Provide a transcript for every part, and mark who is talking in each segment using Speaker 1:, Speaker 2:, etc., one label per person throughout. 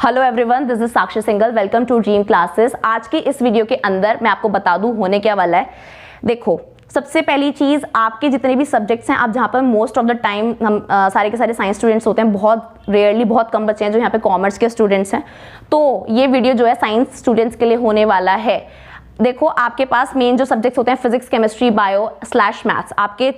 Speaker 1: Hello everyone, this is Sakshi Singhal. Welcome to dream classes. आज की इस वीडियो के अंदर मैं आपको बता दूं होने क्या वाला है। देखो, सबसे पहली चीज़, आपके जितने भी सब्जेक्ट्स हैं, आप जहाँ पर मोस्ट ऑफ द टाइम हम सारे के सारे साइंस स्टूडेंट्स होते हैं, बहुत रेयरली बहुत कम बच्चे हैं जो यहाँ पे कॉमर्स के स्टूडेंट्स हैं। तो ये वीडियो जो है साइंस स्टूडेंट्स के लिए होने वाला है। देखो, आपके पास मेन जो सब्जेक्ट्स होते हैं फिजिक्स, केमिस्ट्री, बायो / मैथ्स, आपके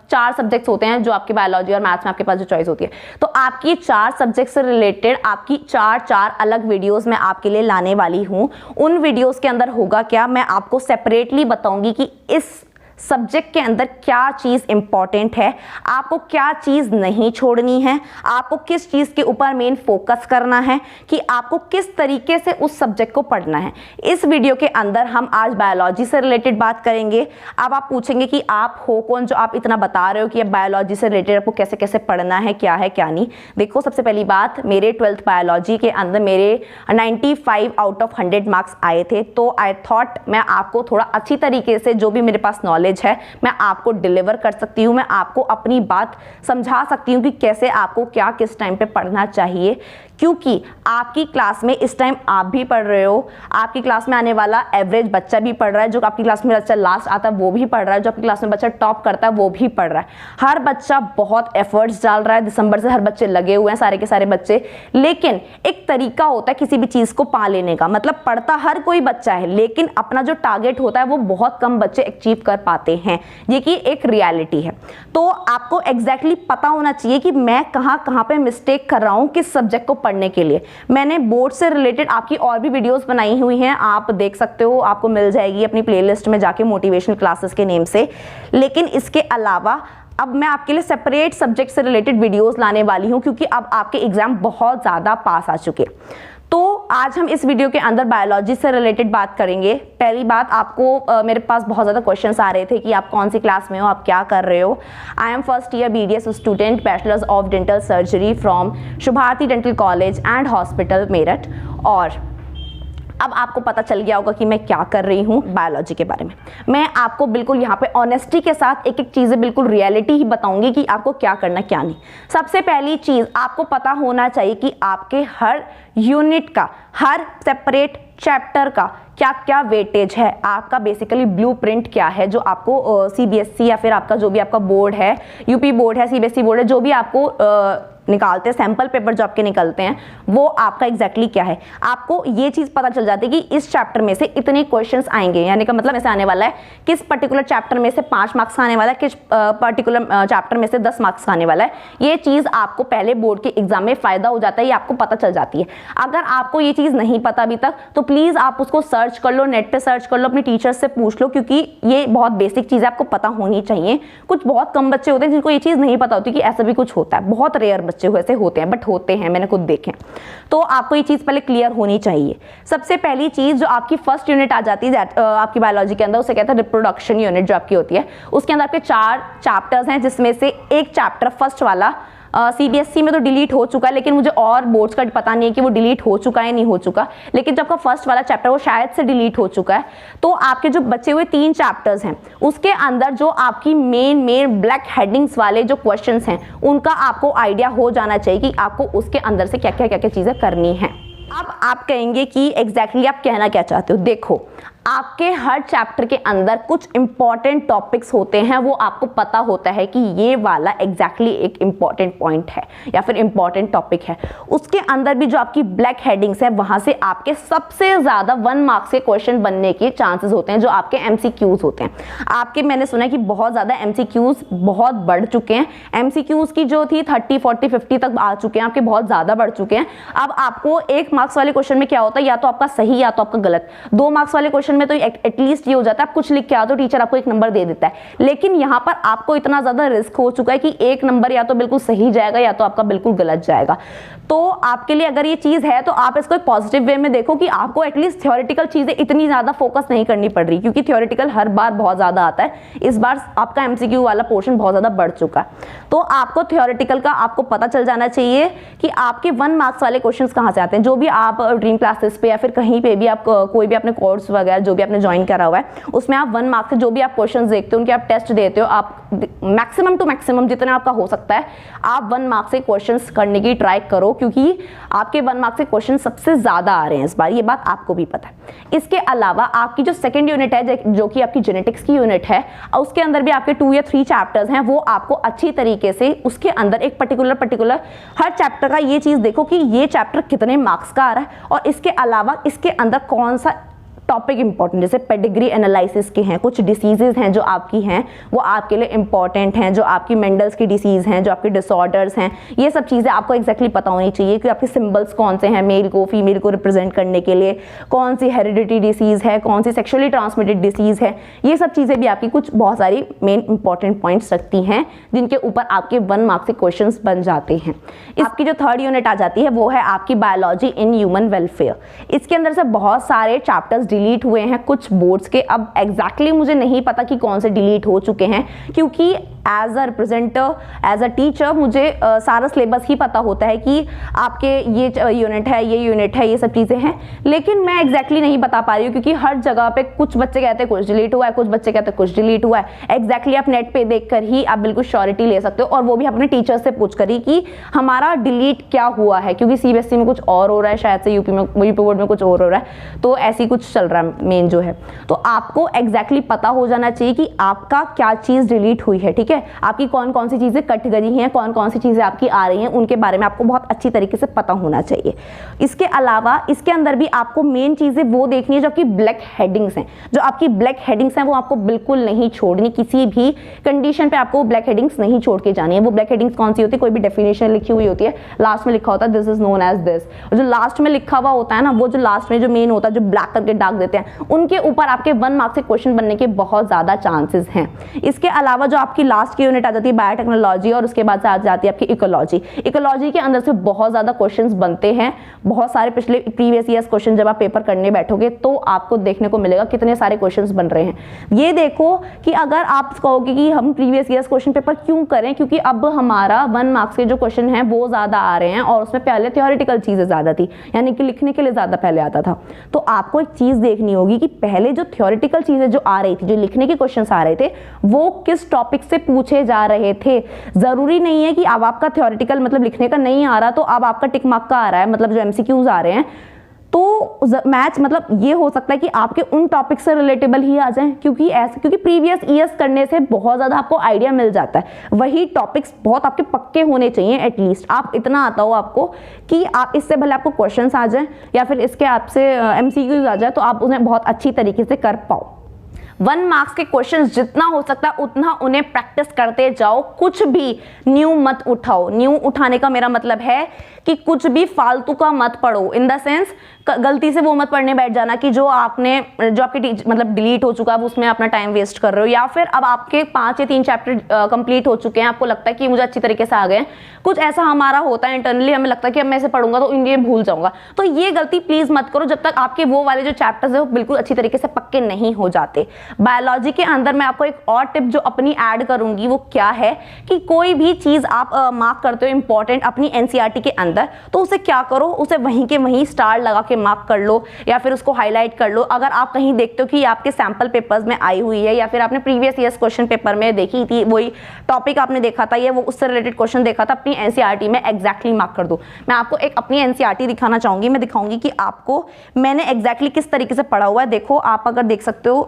Speaker 1: 4 सब्जेक्ट्स होते हैं जो आपके बायोलॉजी और मैथ्स में आपके पास जो चॉइस होती है। तो आपकी 4 सब्जेक्ट से रिलेटेड आपकी 4 अलग वीडियोस मैं आपके लिए लाने वाली हूँ। उन वीडियोस के अंदर होगा क्या, मैं आपको सेपरेटली बताऊंगी कि इस सब्जेक्ट के अंदर क्या चीज़ इंपॉर्टेंट है, आपको क्या चीज़ नहीं छोड़नी है, आपको किस चीज़ के ऊपर मेन फोकस करना है, कि आपको किस तरीके से उस सब्जेक्ट को पढ़ना है। इस वीडियो के अंदर हम आज बायोलॉजी से रिलेटेड बात करेंगे। अब आप पूछेंगे कि आप हो कौन जो आप इतना बता रहे हो कि अब बायोलॉजी से रिलेटेड आपको कैसे कैसे पढ़ना है, क्या है क्या नहीं। देखो, सबसे पहली बात, मेरे 12th बायोलॉजी के अंदर मेरे 95 आउट ऑफ 100 मार्क्स आए थे। तो आई थॉट मैं आपको थोड़ा अच्छी तरीके से जो भी मेरे पास नॉलेज है मैं आपको डिलीवर कर सकती हूँ, मैं आपको अपनी बात समझा सकती हूँ कि कैसे आपको क्या किस टाइम पे पढ़ना चाहिए। क्योंकि आपकी क्लास में इस टाइम आप भी पढ़ रहे हो, आपकी क्लास में आने वाला एवरेज बच्चा भी पढ़ रहा है, जो आपकी क्लास में बच्चा लास्ट आता है वो भी पढ़ रहा है, जो आपकी क्लास में बच्चा टॉप करता है वो भी पढ़ रहा है। हर बच्चा बहुत एफर्ट्स डाल रहा है, दिसंबर से हर बच्चे लगे हुए हैं, सारे के सारे बच्चे। लेकिन एक तरीका होता है किसी भी चीज़ को पा लेने का, मतलब पढ़ता हर कोई बच्चा है, लेकिन अपना जो टारगेट होता है वो बहुत कम बच्चे अचीव कर पाते हैं। ये कि एक रियलिटी है। तो आपको एग्जैक्टली पता होना चाहिए कि मैं कहाँ कहाँ पे मिस्टेक कर रहा हूँ किस सब्जेक्ट को पढ़ने के लिए। मैंने बोर्ड से रिलेटेड आपकी और भी वीडियोस बनाई हुई हैं, आप देख सकते हो, आपको मिल जाएगी अपनी प्लेलिस्ट में जाके, मोटिवेशनल क्लासेस के नेम से। लेकिन इसके अलावा अब मैं आपके लिए सेपरेट सब्जेक्ट से रिलेटेड वीडियोस लाने वाली हूँ, क्योंकि अब आपके एग्जाम बहुत ज़्यादा पास आ चुके हैं। तो आज हम इस वीडियो के अंदर बायोलॉजी से रिलेटेड बात करेंगे। पहली बात, आपको मेरे पास बहुत ज़्यादा क्वेश्चंस आ रहे थे कि आप कौन सी क्लास में हो, आप क्या कर रहे हो। I am first year BDS student, bachelors of dental surgery from Shubharti dental college and hospital Meerut. और अब आपको पता चल गया होगा कि मैं क्या कर रही हूँ बायोलॉजी के बारे में। मैं आपको बिल्कुल यहाँ पे ऑनेस्टी के साथ एक एक चीज़ें बिल्कुल रियलिटी ही बताऊंगी कि आपको क्या करना क्या नहीं। सबसे पहली चीज़, आपको पता होना चाहिए कि आपके हर यूनिट का, हर सेपरेट चैप्टर का क्या क्या वेटेज है, आपका बेसिकली ब्लूप्रिंट क्या है, जो आपको CBSE या फिर आपका जो भी आपका बोर्ड है, UP बोर्ड है, CBSE बोर्ड है, जो भी आपको निकालते हैं सैंपल पेपर जो आपके निकलते हैं, वो आपका एग्जैक्टली क्या है। आपको ये चीज़ पता चल जाती है कि इस चैप्टर में से इतने क्वेश्चंस आएंगे, यानी का मतलब ऐसे आने वाला है, किस पर्टिकुलर चैप्टर में से 5 मार्क्स आने वाला है, किस पर्टिकुलर चैप्टर में से 10 मार्क्स आने वाला है। ये चीज़ आपको पहले बोर्ड के एग्जाम में फ़ायदा हो जाता है, ये आपको पता चल जाती है। अगर आपको ये चीज़ नहीं पता अभी तक, तो प्लीज़ आप उसको सर्च कर लो, नेट पर सर्च कर लो, अपने टीचर से पूछ लो, क्योंकि ये बहुत बेसिक चीज़ आपको पता होनी चाहिए। कुछ बहुत कम बच्चे होते हैं जिनको ये चीज़ नहीं पता होती कि ऐसा भी कुछ होता है, बहुत रेयर बच्चे वैसे होते हैं, बट होते हैं, मैंने खुद देखे। तो आपको ये चीज पहले क्लियर होनी चाहिए। सबसे पहली चीज, जो आपकी फर्स्ट यूनिट आ जाती है आपकी बायोलॉजी के अंदर, उसे कहते हैं रिप्रोडक्शन यूनिट, जो आपकी होती है। उसके अंदर आपके 4 चैप्टर्स हैं, जिसमें से एक चैप्टर फर्स्ट वाला CBSE में तो डिलीट हो चुका है, लेकिन मुझे और बोर्ड्स का पता नहीं है कि वो डिलीट हो चुका है नहीं हो चुका। लेकिन जब आपका फर्स्ट वाला चैप्टर वो शायद से डिलीट हो चुका है, तो आपके जो बचे हुए 3 चैप्टर्स हैं, उसके अंदर जो आपकी मेन ब्लैक हेडिंग्स वाले जो क्वेश्चंस हैं, उनका आपको आइडिया हो जाना चाहिए कि आपको उसके अंदर से क्या क्या चीज़ें करनी है। अब आप कहेंगे कि एग्जैक्टली आप कहना क्या चाहते हो। देखो, आपके हर चैप्टर के अंदर कुछ इंपॉर्टेंट टॉपिक्स होते हैं, वो आपको पता होता है कि ये वाला एग्जैक्टली एक इंपॉर्टेंट पॉइंट है या फिर इंपॉर्टेंट टॉपिक है। उसके अंदर भी जो आपकी ब्लैक हेडिंग्स है, वहां से आपके सबसे ज्यादा 1 मार्क्स के क्वेश्चन बनने के चांसेस होते हैं, जो आपके MCQs होते हैं। आपके, मैंने सुना है कि बहुत ज्यादा MCQs बहुत बढ़ चुके हैं। MCQs की जो थी 30, 40, 50 तक आ चुके हैं, आपके बहुत ज्यादा बढ़ चुके हैं। अब आपको 1 मार्क्स वाले क्वेश्चन में क्या होता है, या तो आपका सही या तो आपका गलत। 2 मार्क्स वाले क्वेश्चन में तो एटलीस्ट ये हो जाता है, आप कुछ लिख के आओ तो टीचर आपको 1 नंबर दे देता है। लेकिन यहाँ पर आपको इतना ज्यादा रिस्क हो चुका है कि 1 नंबर या तो बिल्कुल सही जाएगा या तो आपका बिल्कुल गलत जाएगा। तो आपके लिए अगर ये चीज है, तो आप इसको एक पॉजिटिव वे में देखो कि आपको एटलीस्ट थ्योरेटिकल चीजें इतनी ज्यादा फोकस नहीं करनी पड़ रही, क्योंकि थ्योरेटिकल हर बार बहुत ज्यादा आता है। इस बार आपका MCQ वाला पोर्शन बहुत ज्यादा बढ़ चुका है, तो आपको थ्योरेटिकल का आपको पता चल जाना चाहिए कि आपके 1 मार्क्स वाले क्वेश्चन कहाँ से आते हैं। जो भी आप ड्रीम क्लासेस पे या फिर कहीं पे भी आप कोई भी अपने कोर्स वगैरह जो भी आपने ज्वाइन करा हुआ है, उसमें आप 1 मार्क्स से जो भी आप क्वेश्चंस देखते हो, उनके आप टेस्ट देते हो, आप मैक्सिमम टू मैक्सिमम जितना आपका हो सकता है आप 1 मार्क्स से क्वेश्चंस करने की ट्राई करो, क्योंकि आपके 1 मार्क्स से क्वेश्चन सबसे ज्यादा आ रहे हैं इस बार, ये बात आपको भी पता है। इसके अलावा आपकी जो सेकंड यूनिट है जो कि आपकी जेनेटिक्स की यूनिट है, उसके अंदर भी आपके 2 या 3 चैप्टर्स हैं, वो आपको अच्छी तरीके से उसके अंदर एक पर्टिकुलर हर चैप्टर का ये चीज देखो कि ये चैप्टर कितने मार्क्स का आ रहा है और इसके अलावा इसके अंदर कौन सा टॉपिक इंपॉर्टेंट, जैसे पेडिग्री एनालिसिस के हैं, कुछ डिसीजेज हैं जो आपकी हैं वो आपके लिए इंपॉर्टेंट हैं, जो आपकी मेंडल्स की डिसीज हैं, जो आपके डिसऑर्डर्स हैं, ये सब चीज़ें आपको एग्जैक्टली पता होनी चाहिए कि आपके सिंबल्स कौन से हैं मेल को फीमेल को रिप्रेजेंट करने के लिए, कौन सी हेरिडिटी डिसीज है, कौन सी सेक्सुअली ट्रांसमिटेड डिसीज है, ये सब चीज़ें भी आपकी कुछ बहुत सारी मेन इंपॉर्टेंट पॉइंट्स रखती हैं जिनके ऊपर आपके 1 मार्क्स के क्वेश्चन बन जाते हैं। आपकी जो 3rd यूनिट आ जाती है वो है आपकी बायोलॉजी इन ह्यूमन वेलफेयर। इसके अंदर से बहुत सारे चैप्टर्स डिलीट हुए हैं कुछ बोर्ड्स के, अब एग्जैक्टली मुझे नहीं पता कि कौन से डिलीट हो चुके हैं, क्योंकि as a representer as a teacher मुझे सारा सिलेबस ही पता होता है कि आपके ये यूनिट है, ये यूनिट है, ये सब चीज़ें हैं, लेकिन मैं एग्जैक्टली नहीं बता पा रही हूँ क्योंकि हर जगह पे कुछ बच्चे कहते हैं कुछ डिलीट हुआ है, कुछ बच्चे कहते हैं कुछ डिलीट हुआ है। एग्जैक्टली आप नेट पे देख कर ही आप बिल्कुल श्योरिटी ले सकते हो, और वो भी अपने टीचर से पूछ कर ही कि हमारा डिलीट क्या हुआ है, क्योंकि सीबीएसई में कुछ और हो रहा है, शायद से यूपी बोर्ड में कुछ और हो रहा है, तो ऐसी कुछ चल रहा है मेन जो है। तो आपको एग्जैक्टली पता हो जाना चाहिए कि आपका क्या चीज़ डिलीट हुई है, ठीक है, आपकी कौन कौन सी चीज़ें कट गई हैं, कौन कौन सी चीज़ें आपकी आ रही हैं, उनके बारे में आपको बहुत अच्छी तरीके से पता होना चाहिए। इसके अलावा इसके अंदर भी आपको मेन चीज़ें वो देखनी है जो आपकी ब्लैक हेडिंग्स हैं, जो आपकी ब्लैक हेडिंग्स हैं वो आपको बिल्कुल नहीं छोड़नी, किसी भी कंडीशन पे आपको ब्लैक हेडिंग्स नहीं छोड़ के जानी है। वो ब्लैक हेडिंग्स कौन सी होती है, कोई भी डेफिनेशन लिखी हुई होती है, लास्ट में लिखा होता है this is known as this, जो लास्ट में लिखा हुआ होता है ना, वो जो लास्ट में जो मेन होता है जो ब्लैक करके डाक देते हैं, उनके ऊपर आपके 1 मार्क्स से क्वेश्चन बनने के बहुत ज़्यादा चांसेस हैं। इसके अलावा जो आपकी लास्ट की यूनिट आ जाती है बायोटेक्नोलॉजी, और उसके बाद से आ जाती है आपकी इकोलॉजी। इकोलॉजी के अंदर से बहुत ज़्यादा क्वेश्चंस बनते हैं, बहुत सारे पिछले प्रीवियस ईयर्स क्वेश्चन जब आप पेपर करने बैठोगे तो आपको देखने को मिलेगा कितने सारे क्वेश्चंस बन रहे हैं। ये देखो कि अगर आप कहोगे कि हम प्रीवियस ईयर्स क्वेश्चन पेपर क्यों करें, क्योंकि अब हमारा 1 मार्क्स के जो क्वेश्चन हैं वो ज़्यादा आ रहे हैं और उसमें पहले थ्योरेटिकल चीज़ें ज़्यादा थी, यानी कि लिखने के लिए ज़्यादा पहले आता था। तो आपको एक चीज़ देखनी होगी कि पहले जो थ्योरेटिकल चीज़ें जो आ रही थी, जो लिखने के क्वेश्चंस आ रहे थे, वो किस टॉपिक से पूछे जा रहे थे। जरूरी नहीं है कि अब आपका थ्योरेटिकल मतलब लिखने का नहीं आ रहा तो अब आपका टिक मार्क का आ रहा है, मतलब जो एमसीक्यूज आ रहे हैं, तो मैच मतलब ये हो सकता है कि आपके उन टॉपिक से रिलेटेबल ही आ जाएं, क्योंकि प्रीवियस ईयर्स करने से बहुत ज़्यादा आपको आइडिया मिल जाता है। वही टॉपिक्स बहुत आपके पक्के होने चाहिए, एटलीस्ट आप इतना आता हो आपको कि आप इससे भले आपको क्वेश्चंस आ जाएं या फिर इसके आपसे एमसीक्यूज आ जाए तो आप उन्हें बहुत अच्छी तरीके से कर पाओ। 1 मार्क्स के क्वेश्चंस जितना हो सकता है उतना उन्हें प्रैक्टिस करते जाओ, कुछ भी न्यू मत उठाओ। न्यू उठाने का मेरा मतलब है कि कुछ भी फालतू का मत पढ़ो, इन द सेंस गलती से वो मत पढ़ने बैठ जाना कि जो आपके मतलब डिलीट हो चुका है उसमें अपना टाइम वेस्ट कर रहे हो, या फिर अब आपके 5 या 3 चैप्टर कंप्लीट हो चुके हैं, आपको लगता है कि मुझे अच्छी तरीके से आ गए। कुछ ऐसा हमारा होता है इंटरनली, हमें लगता है कि अब मैं इसे पढ़ूंगा तो इंडियन भूल जाऊंगा, तो ये गलती प्लीज मत करो जब तक आपके वो वाले जो चैप्टर्स है वो बिल्कुल अच्छी तरीके से पक्के नहीं हो जाते। बायोलॉजी के अंदर मैं आपको एक और टिप जो अपनी ऐड करूंगी वो क्या है कि कोई भी चीज आप मार्क करते हो इंपॉर्टेंट अपनी एनसीईआरटी के अंदर, तो उसे क्या करो, उसे वहीं के वहीं स्टार लगा के मार्क कर लो या फिर उसको हाईलाइट कर लो। अगर आप कहीं देखते हो कि आपके सैंपल पेपर्स में आई हुई है या फिर आपने प्रीवियस ईयर्स क्वेश्चन पेपर में देखी थी, वही टॉपिक आपने देखा था या वो उससे रिलेटेड क्वेश्चन देखा था, अपनी एनसीईआरटी में एग्जैक्टली मार्क कर दो। मैं आपको एक अपनी एनसीईआरटी दिखाना चाहूंगी, मैं दिखाऊंगी कि आपको मैंने एग्जैक्टली किस तरीके से पढ़ा हुआ है। देखो आप अगर देख सकते हो,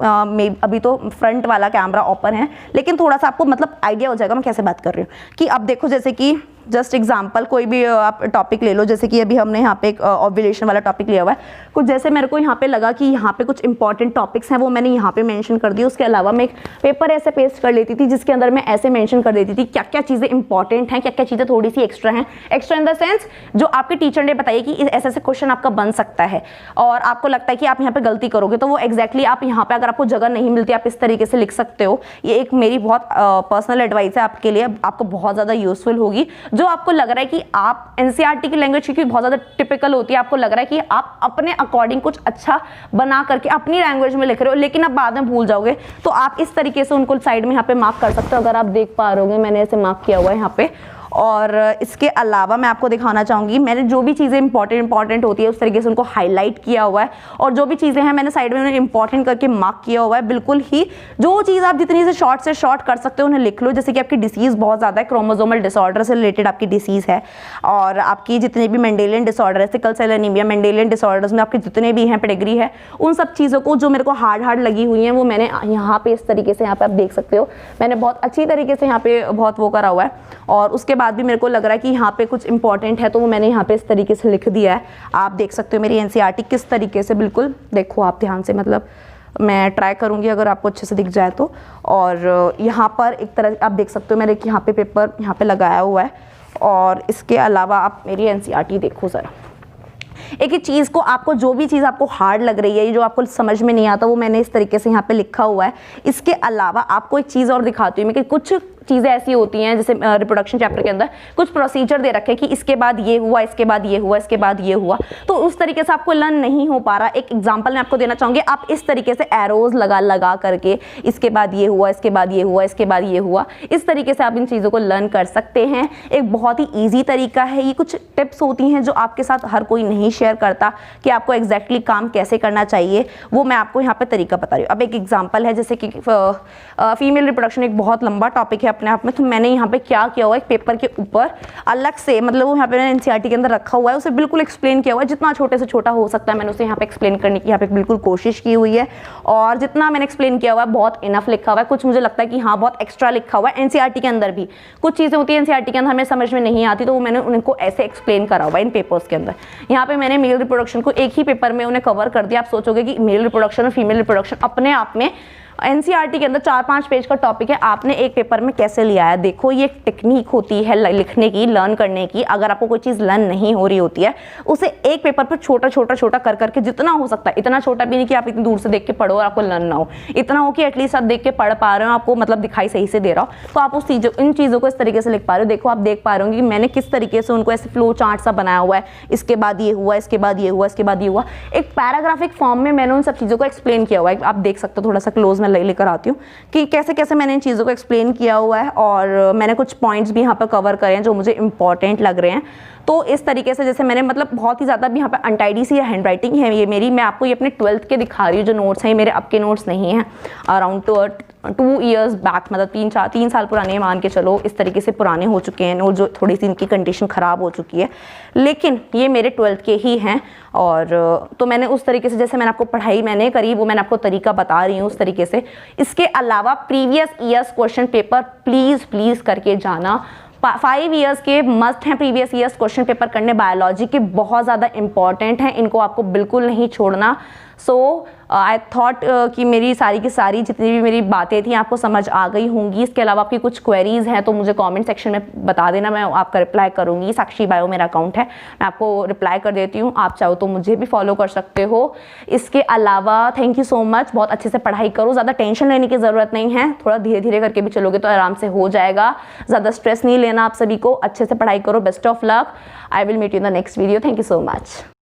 Speaker 1: अभी तो फ्रंट वाला कैमरा ओपन है लेकिन थोड़ा सा आपको मतलब आइडिया हो जाएगा मैं कैसे बात कर रही हूँ। कि अब देखो जैसे कि जस्ट एग्जाम्पल कोई भी आप टॉपिक ले लो, जैसे कि अभी हमने यहाँ पे एक ओव्यूलेशन वाला टॉपिक लिया हुआ है, कुछ जैसे मेरे को यहाँ पे लगा कि यहाँ पे कुछ इंपॉर्टेंट टॉपिक्स हैं वो मैंने यहाँ पे मेंशन कर दिया। उसके अलावा मैं एक पेपर ऐसे पेस्ट कर लेती थी जिसके अंदर मैं ऐसे मेंशन कर देती थी क्या क्या चीज़ें इंपॉर्टेंट हैं, क्या क्या चीज़ें थोड़ी सी एक्स्ट्रा हैं। एक्स्ट्रा इन द सेंस जो आपके टीचर ने बताया कि ऐसे ऐसे क्वेश्चन आपका बन सकता है और आपको लगता है कि आप यहाँ पे गलती करोगे तो वो एग्जैक्टली आप यहाँ पे अगर आपको जगह नहीं मिलती आप इस तरीके से लिख सकते हो। ये एक मेरी बहुत पर्सनल एडवाइस है आपके लिए, आपको बहुत ज़्यादा यूजफुल होगी। जो आपको लग रहा है कि आप एनसीईआरटी की लैंग्वेज क्योंकि बहुत ज्यादा टिपिकल होती है, आपको लग रहा है कि आप अपने अकॉर्डिंग कुछ अच्छा बना करके अपनी लैंग्वेज में लिख रहे हो लेकिन आप बाद में भूल जाओगे, तो आप इस तरीके से उनको साइड में यहाँ पे मार्क कर सकते हो। अगर आप देख पा रहे होगे मैंने ऐसे मार्क किया हुआ है यहाँ पे, और इसके अलावा मैं आपको दिखाना चाहूँगी, मैंने जो भी चीज़ें इंपॉर्टेंट होती है उस तरीके से उनको हाईलाइट किया हुआ है, और जो भी चीज़ें हैं मैंने साइड में उन्हें इंपॉर्टेंट करके मार्क किया हुआ है। बिल्कुल ही जो चीज़ आप जितनी से शॉर्ट कर सकते हो उन्हें लिख लो। जैसे कि आपकी डिसीज़ बहुत ज़्यादा है, क्रोमोसोमल डिसऑर्डर से रिलेटेड आपकी डिसीज़ है, और आपकी जितने भी मेंडेलियन डिसऑर्डर है, sickle cell anaemia, Mendelian disorders में आपके जितने भी हैं, पेडिग्री है, उन सब चीज़ों को जो मेरे को हार्ड लगी हुई हैं वो मैंने यहाँ पे इस तरीके से यहाँ पे आप देख सकते हो, मैंने बहुत अच्छी तरीके से यहाँ पे बहुत वो करा हुआ है। और उसके बाद भी मेरे को लग रहा है कि यहाँ पे कुछ इंपॉर्टेंट है तो वो मैंने यहाँ पे इस तरीके से लिख दिया है। आप देख सकते हो मेरी एनसीईआरटी किस तरीके से, बिल्कुल देखो आप ध्यान से, मतलब मैं ट्राई करूँगी अगर आपको अच्छे से दिख जाए तो। और यहाँ पर एक तरह आप देख सकते हो मैंने यहाँ पे पेपर यहाँ पे लगाया हुआ है। और इसके अलावा आप मेरी एनसीईआरटी देखो ज़रा, एक ही चीज़ को आपको जो भी चीज़ आपको हार्ड लग रही है, जो आपको समझ में नहीं आता, वो मैंने इस तरीके से यहाँ पे लिखा हुआ है। इसके अलावा आपको एक चीज़ और दिखाती हूँ मैं कि कुछ चीज़ें ऐसी होती हैं, जैसे रिप्रोडक्शन चैप्टर के अंदर कुछ प्रोसीजर दे रखे कि इसके बाद ये हुआ, इसके बाद ये हुआ, इसके बाद ये हुआ, तो उस तरीके से आपको लर्न नहीं हो पा रहा। एक एग्जांपल मैं आपको देना चाहूँगी, आप इस तरीके से एरोज लगा करके इसके बाद ये हुआ, इसके बाद ये हुआ, इसके बाद ये हुआ, इस तरीके से आप इन चीज़ों को लर्न कर सकते हैं। एक बहुत ही ईजी तरीका है। ये कुछ टिप्स होती हैं जो आपके साथ हर कोई नहीं शेयर करता कि आपको एग्जैक्टली काम कैसे करना चाहिए, वो मैं आपको यहाँ पे तरीका बता रही हूँ। अब एक एग्जाम्पल है, जैसे कि फीमेल रिप्रोडक्शन एक बहुत लंबा टॉपिक है अपने आप में, तो मैंने यहाँ पे क्या किया हुआ है, एक पेपर के ऊपर अलग से, मतलब वो यहाँ पे एनसीईआरटी के अंदर रखा हुआ है, उसे बिल्कुल एक्सप्लेन किया हुआ है, जितना छोटे से छोटा हो सकता है मैंने उसे यहाँ पे एक्सप्लेन करने की यहाँ पे बिल्कुल कोशिश की हुई है। और जितना मैंने एक्सप्लेन किया हुआ है बहुत इनफ लिखा हुआ है। कुछ मुझे लगता है कि हाँ बहुत एक्स्ट्रा लिखा हुआ है। एनसीईआरटी के अंदर भी कुछ चीज़ें होती है एनसीईआरटी के अंदर हमें समझ में नहीं आती, तो वो मैंने उनको ऐसे एक्सप्लेन करा हुआ है इन पेपर्स के अंदर। यहाँ पे मैंने मेल रिप्रोडक्शन को एक ही पेपर में उन्हें कवर कर दिया। आप सोचोगे कि मेल रिप्रोडक्शन और फीमेल रिप्रोडक्शन अपने आप में एनसीईआरटी के अंदर 4-5 पेज का टॉपिक है, आपने एक पेपर में कैसे लिया है। देखो ये एक टेक्निक होती है लिखने की, लर्न करने की। अगर आपको कोई चीज़ लर्न नहीं हो रही होती है, उसे एक पेपर पर छोटा कर करके जितना हो सकता है, इतना छोटा भी नहीं कि आप इतनी दूर से देख के पढ़ो और आपको लर्न ना हो, इतना हो कि एटलीस्ट आप देख के पढ़ पा रहे हो, आपको मतलब दिखाई सही से दे रहा हो, तो आप उस इन चीज़ों को इस तरीके से लिख पा रहे हो। देखो आप देख पा रहे हो कि मैंने किस तरीके से उनको ऐसे फ्लो चार्ट सा बनाया हुआ है, इसके बाद ये हुआ, इसके बाद ये हुआ, इसके बाद ये हुआ, एक पैराग्राफिक फॉर्म में मैंने उन सब चीज़ों को एक्सप्लेन किया हुआ है। आप देख सकते हो, थोड़ा सा क्लोज में लेकर आती हूँ कि कैसे कैसे मैंने इन चीज़ों को एक्सप्लेन किया हुआ है। और मैंने कुछ पॉइंट्स भी यहाँ पर कवर करे हैं जो मुझे इंपॉर्टेंट लग रहे हैं। तो इस तरीके से जैसे मैंने मतलब बहुत ही ज़्यादा भी यहाँ पे अनटाइडी सी हैंड राइटिंग है ये मेरी, मैं आपको ये अपने 12th के दिखा रही हूँ जो नोट्स हैं, ये मेरे अब के नोट्स नहीं हैं, अराउंड 2 years बैक, मतलब 3 साल पुराने मान के चलो, इस तरीके से पुराने हो चुके हैं नोट, जो थोड़ी सी इनकी कंडीशन ख़राब हो चुकी है, लेकिन ये मेरे 12th के ही हैं। और तो मैंने उस तरीके से जैसे मैंने आपको पढ़ाई मैंने करी, वो मैंने आपको तरीका बता रही हूँ उस तरीके से। इसके अलावा previous years question paper please करके जाना। 5 years के मस्ट हैं प्रीवियस ईयर्स क्वेश्चन पेपर करने, बायोलॉजी के बहुत ज़्यादा इंपॉर्टेंट हैं, इनको आपको बिल्कुल नहीं छोड़ना। सो आई थॉट कि मेरी सारी की सारी जितनी भी मेरी बातें थी आपको समझ आ गई होंगी। इसके अलावा आपकी कुछ क्वेरीज हैं तो मुझे कमेंट सेक्शन में बता देना, मैं आपका रिप्लाई करूंगी। साक्षी बायो मेरा अकाउंट है, मैं आपको रिप्लाई कर देती हूँ। आप चाहो तो मुझे भी फॉलो कर सकते हो। इसके अलावा थैंक यू सो मच, बहुत अच्छे से पढ़ाई करो, ज़्यादा टेंशन लेने की ज़रूरत नहीं है, थोड़ा धीरे धीरे करके भी चलोगे तो आराम से हो जाएगा। ज़्यादा स्ट्रेस नहीं लेना आप सभी को, अच्छे से पढ़ाई करो। Best of luck, I will meet you in the next video. Thank you so much.